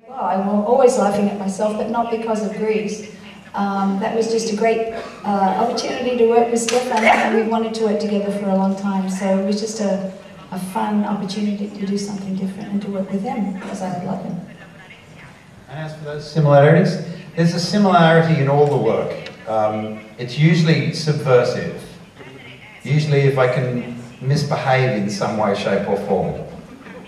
Well, I'm always laughing at myself, but not because of Grease. That was just a great opportunity to work with Stefan, and we wanted to work together for a long time, so it was just a fun opportunity to do something different and to work with him, because I love him. And as for those similarities, there's a similarity in all the work. It's usually subversive. Usually if I can misbehave in some way, shape or form.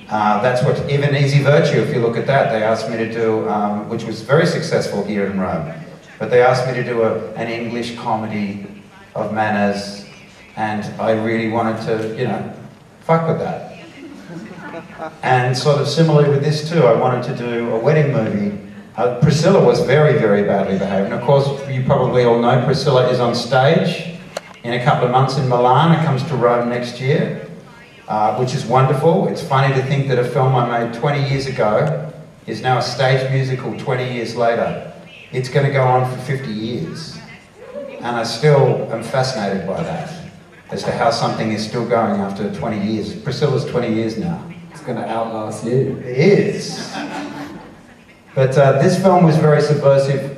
That's what, even Easy Virtue, if you look at that, they asked me to do, which was very successful here in Rome, but they asked me to do an English comedy of manners, and I really wanted to, you know, fuck with that. And sort of similarly with this too, I wanted to do a wedding movie. Priscilla was very, very badly behaved, and of course you probably all know Priscilla is on stage in a couple of months in Milan. It comes to Rome next year. Which is wonderful. It's funny to think that a film I made 20 years ago is now a stage musical 20 years later. It's going to go on for 50 years. And I still am fascinated by that, as to how something is still going after 20 years. Priscilla's 20 years now. It's going to outlast you. It is. But this film was very subversive.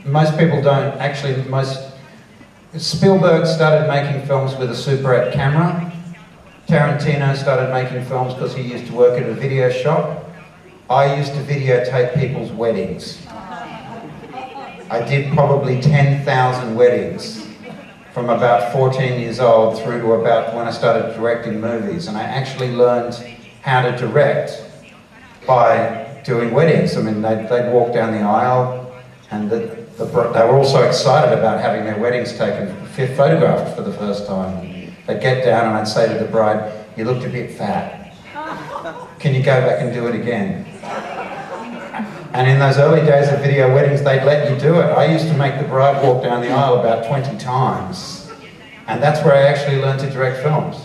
Most people don't actually, Spielberg started making films with a Super 8 camera. Tarantino started making films because he used to work at a video shop. I used to videotape people's weddings. I did probably 10,000 weddings from about 14 years old through to about when I started directing movies. And I actually learned how to direct by doing weddings. I mean, they'd walk down the aisle and they were also excited about having their weddings taken, photographed for the first time. They'd get down and I'd say to the bride, "You looked a bit fat. Can you go back and do it again?" And in those early days of video weddings, they'd let you do it. I used to make the bride walk down the aisle about 20 times. And that's where I actually learned to direct films.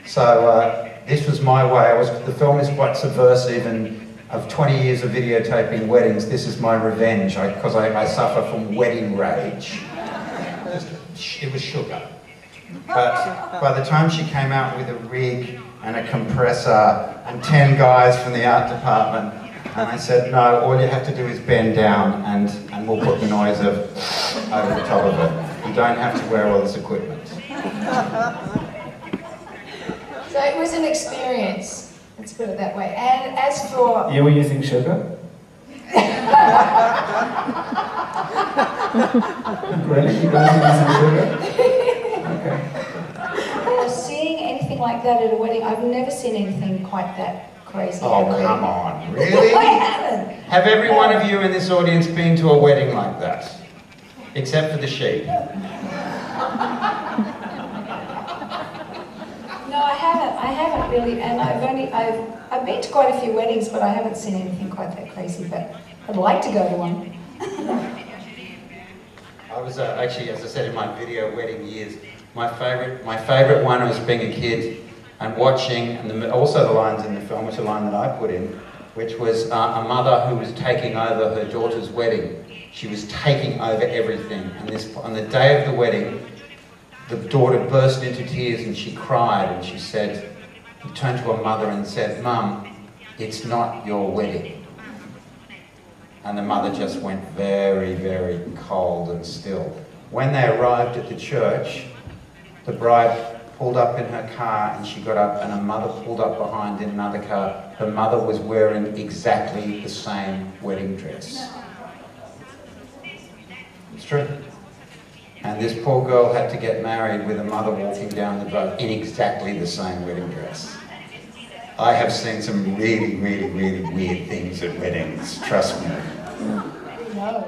So this was my way. The film is quite subversive, and of 20 years of videotaping weddings, this is my revenge, because I suffer from wedding rage. It was sugar. But by the time she came out with a rig and a compressor and 10 guys from the art department, and I said, "No, all you have to do is bend down and we'll put the noise over the top of it. You don't have to wear all this equipment." So it was an experience, let's put it that way. And as for... You were using sugar? Really? You guys were using sugar? Okay. Seeing anything like that at a wedding, I've never seen anything quite that crazy. Oh, come on, really? I haven't. Have every one of you in this audience been to a wedding like that? Except for the sheep. No, I haven't really, and I've been to quite a few weddings, but I haven't seen anything quite that crazy, but I'd like to go to one. I was actually, as I said, in my video wedding years, my favourite one was being a kid and watching, and also the lines in the film, which is a line that I put in, which was a mother who was taking over her daughter's wedding. She was taking over everything, and on the day of the wedding, the daughter burst into tears and she cried, and she said, he turned to her mother and said, "Mum, it's not your wedding." And the mother just went very, very cold and still. When they arrived at the church, the bride pulled up in her car and she got up, and her mother pulled up behind in another car. Her mother was wearing exactly the same wedding dress. It's true. And this poor girl had to get married with her mother walking down the road in exactly the same wedding dress. I have seen some really, really, really weird things at weddings, trust me. No.